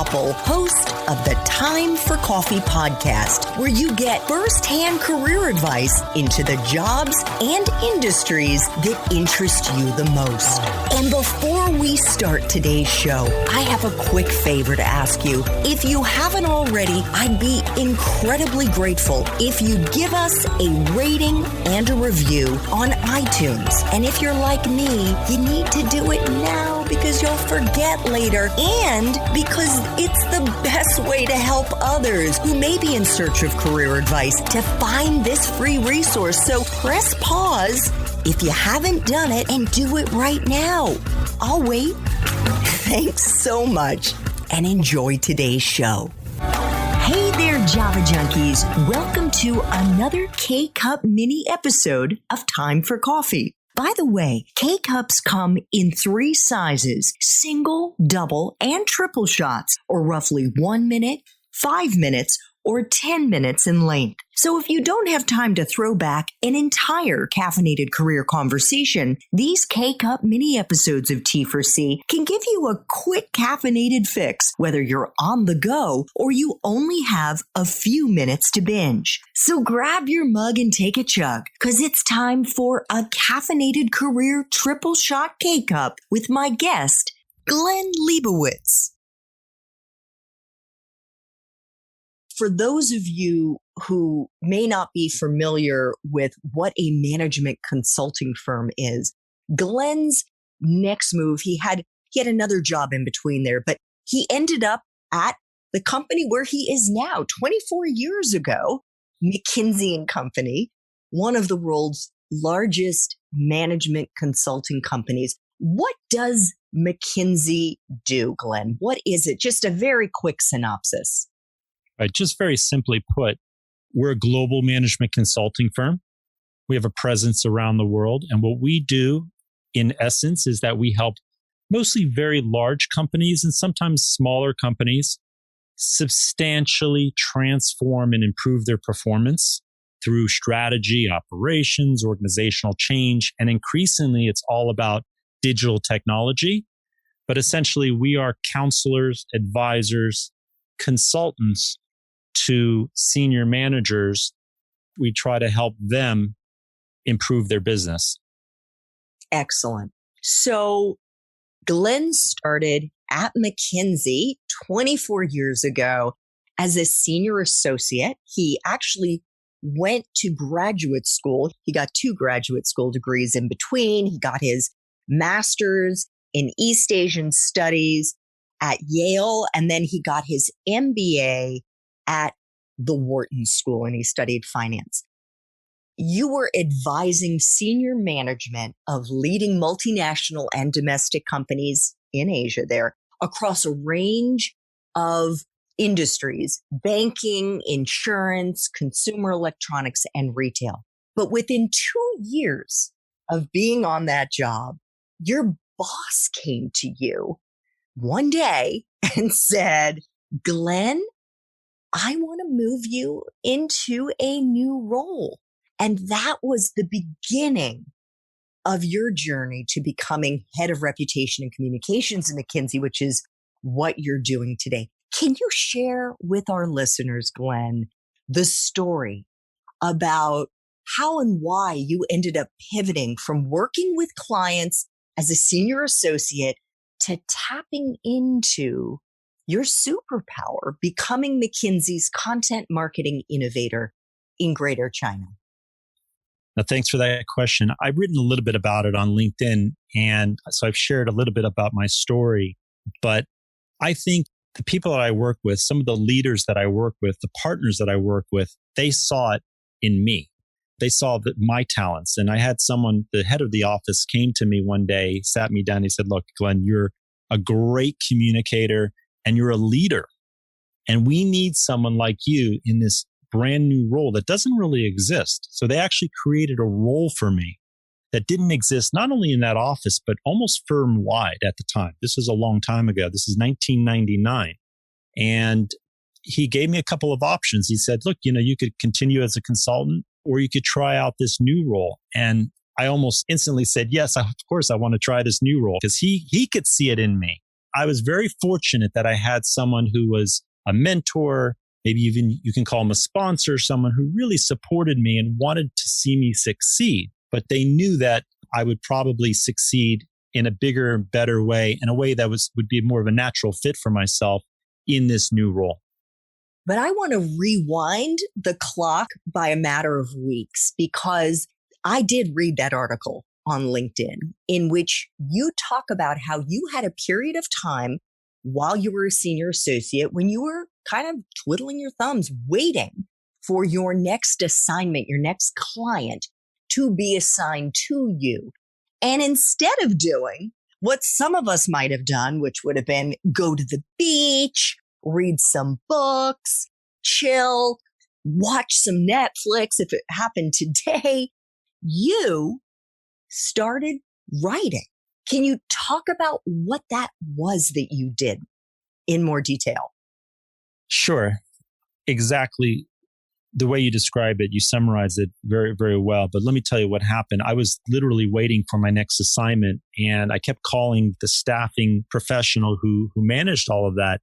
Koppel, host of the Time for Coffee podcast, where you get first-hand career advice into the jobs and industries that interest you the most. And before we start today's show, I have a quick favor to ask you. If you haven't already, I'd be incredibly grateful if you give us a rating and a review on iTunes. And if you're like me, you need to do it now because you'll forget later and because it's the best way to help others who may be in search of career advice to find this free resource. So press pause if you haven't done it and do it right now. I'll wait. Thanks so much and enjoy today's show. Hey there, Java Junkies. Welcome to another K-Cup mini episode of Time for Coffee. By the way, K-Cups come in 3 sizes, single, double, and triple shots, or roughly 1 minute, 5 minutes, or 10 minutes in length. So if you don't have time to throw back an entire caffeinated career conversation, these K-Cup mini episodes of T4C can give you a quick caffeinated fix, whether you're on the go or you only have a few minutes to binge. So grab your mug and take a chug, because it's time for a caffeinated career triple shot K-Cup with my guest, Glenn Leibowitz. For those of you who may not be familiar with what a management consulting firm is, Glenn's next move, he had another job in between there, but he ended up at the company where he is now 24 years ago, McKinsey and Company, one of the world's largest management consulting companies. What does McKinsey do, Glenn? What is it? Just a very quick synopsis. Right. Just very simply put, we're a global management consulting firm. We have a presence around the world. And what we do, in essence, is that we help mostly very large companies and sometimes smaller companies substantially transform and improve their performance through strategy, operations, organizational change. And increasingly, it's all about digital technology. But essentially, we are counselors, advisors, consultants to senior managers. We try to help them improve their business. Excellent. So Glenn started at McKinsey 24 years ago as a senior associate. He actually went to graduate school. He got 2 graduate school degrees in between. He got his master's in East Asian Studies at Yale, and then he got his MBA at the Wharton School, and he studied finance. You were advising senior management of leading multinational and domestic companies in Asia there across a range of industries: banking, insurance, consumer electronics, and retail. But within 2 years of being on that job, your boss came to you one day and said, Glenn, I want to move you into a new role. And that was the beginning of your journey to becoming head of reputation and communications in McKinsey, which is what you're doing today. Can you share with our listeners, Glenn, the story about how and why you ended up pivoting from working with clients as a senior associate to tapping into your superpower, becoming McKinsey's content marketing innovator in Greater China? Now, thanks for that question. I've written a little bit about it on LinkedIn, and so I've shared a little bit about my story. But I think the people that I work with, some of the leaders that I work with, the partners that I work with, they saw it in me. They saw my talents. And I had someone, the head of the office, came to me one day, sat me down. He said, look, Glenn, you're a great communicator and you're a leader. And we need someone like you in this brand new role that doesn't really exist. So they actually created a role for me that didn't exist, not only in that office, but almost firm-wide at the time. This was a long time ago. This is 1999. And he gave me a couple of options. He said, look, you could continue as a consultant or you could try out this new role. And I almost instantly said, yes, of course, I want to try this new role, because he could see it in me. I was very fortunate that I had someone who was a mentor, maybe even you can call him a sponsor, someone who really supported me and wanted to see me succeed. But they knew that I would probably succeed in a bigger, better way, in a way that would be more of a natural fit for myself in this new role. But I want to rewind the clock by a matter of weeks, because I did read that article on LinkedIn in which you talk about how you had a period of time while you were a senior associate when you were kind of twiddling your thumbs, waiting for your next assignment, your next client to be assigned to you. And instead of doing what some of us might have done, which would have been go to the beach, read some books, chill, watch some Netflix if it happened today, you started writing. Can you talk about what that was that you did in more detail? Sure. Exactly the way you describe it, you summarize it very, very well. But let me tell you what happened. I was literally waiting for my next assignment, and I kept calling the staffing professional who managed all of that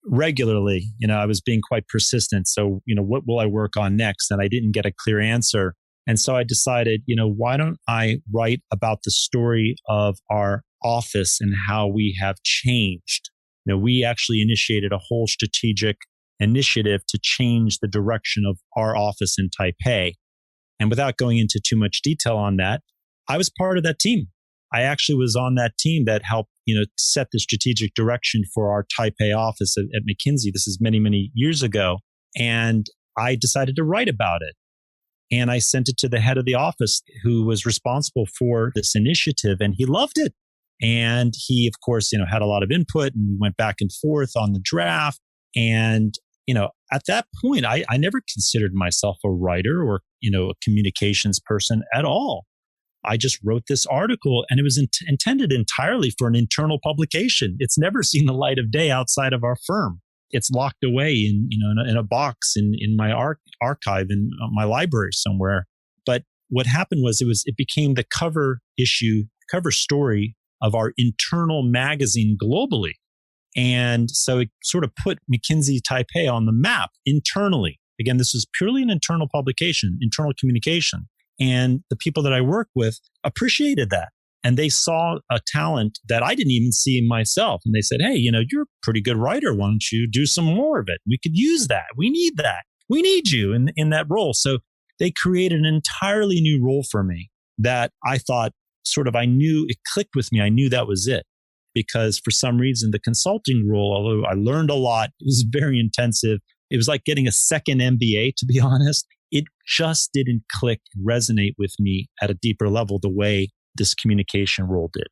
regularly. I was being quite persistent. So, what will I work on next? And I didn't get a clear answer. And so I decided, why don't I write about the story of our office and how we have changed? We actually initiated a whole strategic initiative to change the direction of our office in Taipei. And without going into too much detail on that, I was part of that team. I actually was on that team that helped, set the strategic direction for our Taipei office at McKinsey. This is many, many years ago. And I decided to write about it. And I sent it to the head of the office who was responsible for this initiative, and he loved it. And he, of course, had a lot of input, and we went back and forth on the draft. And, at that point, I never considered myself a writer or, a communications person at all. I just wrote this article, and it was intended entirely for an internal publication. It's never seen the light of day outside of our firm. It's locked away in a box in my archive in my library somewhere. But what happened was it became the cover story of our internal magazine globally. And so it sort of put McKinsey Taipei on the map internally. Again, this is purely an internal publication, internal communication. And the people that I work with appreciated that. And they saw a talent that I didn't even see in myself. And they said, hey, you're a pretty good writer. Why don't you do some more of it? We could use that. We need that. We need you in that role. So they created an entirely new role for me that I thought I knew it clicked with me. I knew that was it. Because for some reason, the consulting role, although I learned a lot, it was very intensive. It was like getting a second MBA, to be honest. It just didn't click and resonate with me at a deeper level the way this communication role did.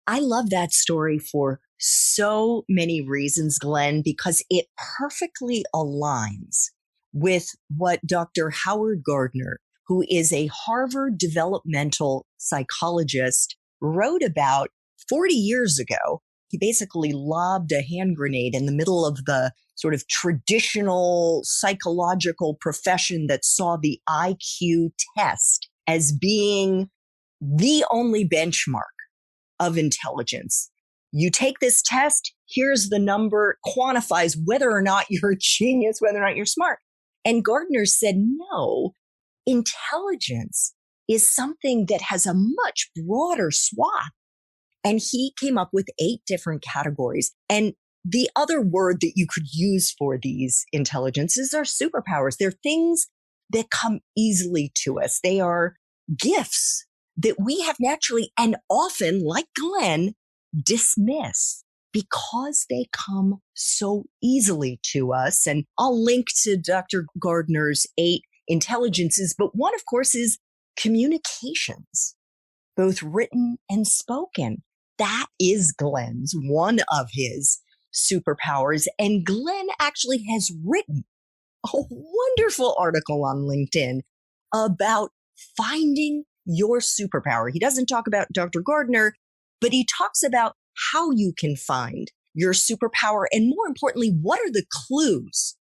I love that story for so many reasons, Glenn, because it perfectly aligns with what Dr. Howard Gardner, who is a Harvard developmental psychologist, wrote about 40 years ago. He basically lobbed a hand grenade in the middle of the sort of traditional psychological profession that saw the IQ test as being the only benchmark of intelligence. You take this test, here's the number, quantifies whether or not you're a genius, whether or not you're smart. And Gardner said, no, intelligence is something that has a much broader swath. And he came up with 8 different categories. And the other word that you could use for these intelligences are superpowers. They're things that come easily to us. They are gifts that we have naturally and often, like Glenn, dismiss because they come so easily to us. And I'll link to Dr. Gardner's 8 intelligences, but one, of course, is communications, both written and spoken. That is Glenn's, one of his superpowers. And Glenn actually has written a wonderful article on LinkedIn about finding your superpower. He doesn't talk about Dr. Gardner, but he talks about how you can find your superpower. And more importantly, what are the clues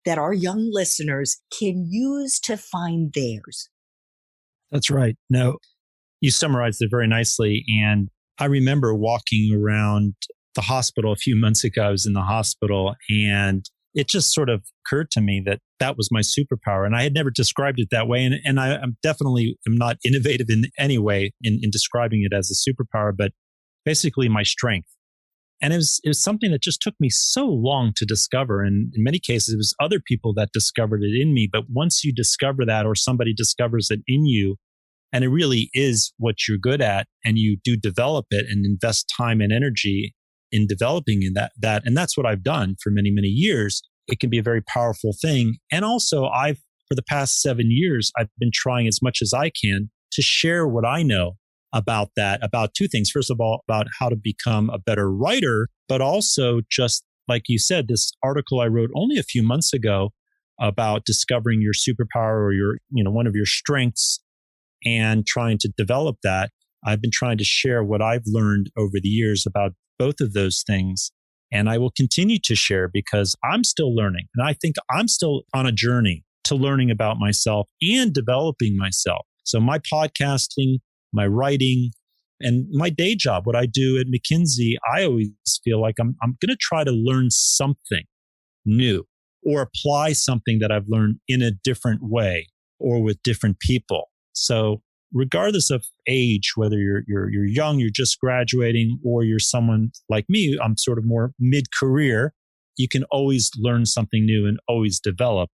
that our young listeners can use to find theirs? That's right. No, you summarized it very nicely. And I remember walking around the hospital a few months ago. I was in the hospital, and it just sort of occurred to me that that was my superpower. And I had never described it that way. And I'm definitely am not innovative in any way in describing it as a superpower, but basically my strength. And it was something that just took me so long to discover. And in many cases, it was other people that discovered it in me. But once you discover that, or somebody discovers it in you, and it really is what you're good at, and you do develop it and invest time and energy in developing in that. And that's what I've done for many, many years. It can be a very powerful thing. And also for the past 7 years, I've been trying as much as I can to share what I know about that, about two things. First of all, about how to become a better writer, but also just like you said, this article I wrote only a few months ago about discovering your superpower or your, one of your strengths and trying to develop that. I've been trying to share what I've learned over the years about both of those things. And I will continue to share because I'm still learning. And I think I'm still on a journey to learning about myself and developing myself. So my podcasting, my writing, and my day job, what I do at McKinsey, I always feel like I'm going to try to learn something new or apply something that I've learned in a different way or with different people. So regardless of age, whether you're young, you're just graduating, or you're someone like me, I'm sort of more mid-career, you can always learn something new and always develop.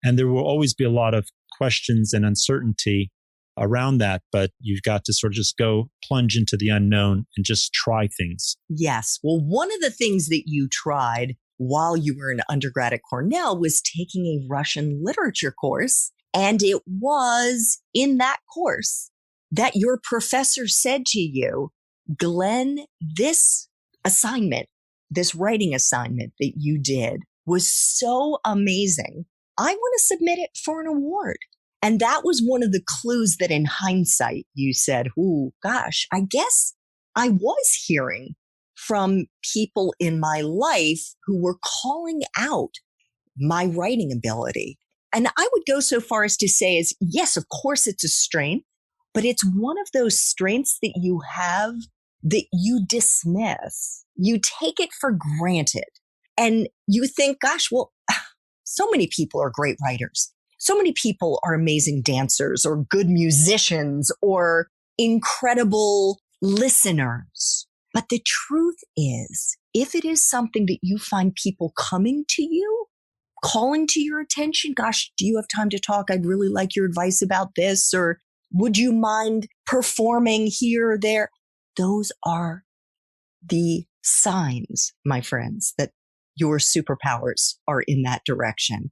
And there will always be a lot of questions and uncertainty around that, but you've got to sort of just go plunge into the unknown and just try things. Yes. Well, one of the things that you tried while you were an undergrad at Cornell was taking a Russian literature course. And it was in that course that your professor said to you, Glenn, this assignment, this writing assignment that you did was so amazing. I want to submit it for an award. And that was one of the clues that in hindsight, you said, oh, gosh, I guess I was hearing from people in my life who were calling out my writing ability. And I would go so far as to say is, yes, of course, it's a strength, but it's one of those strengths that you have that you dismiss. You take it for granted. And you think, gosh, well, so many people are great writers. So many people are amazing dancers or good musicians or incredible listeners. But the truth is, if it is something that you find people coming to you, calling to your attention, gosh, do you have time to talk? I'd really like your advice about this. Or would you mind performing here or there? Those are the signs, my friends, that your superpowers are in that direction.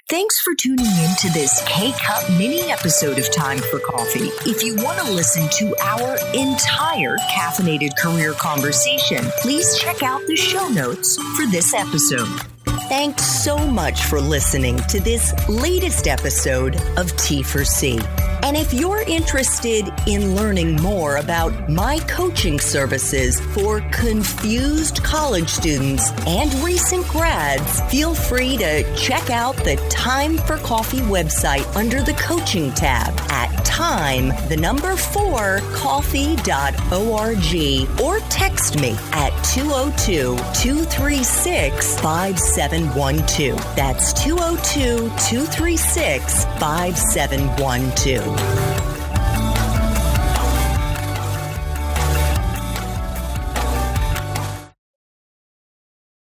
Thanks for tuning in to this K-Cup mini episode of Time for Coffee. If you want to listen to our entire caffeinated career conversation, please check out the show notes for this episode. Thanks so much for listening to this latest episode of T4C. And if you're interested in learning more about my coaching services for confused college students and recent grads, feel free to check out the Time for Coffee website under the coaching tab at time4coffee.org or text me at 202-236-5712. That's 202-236-5712.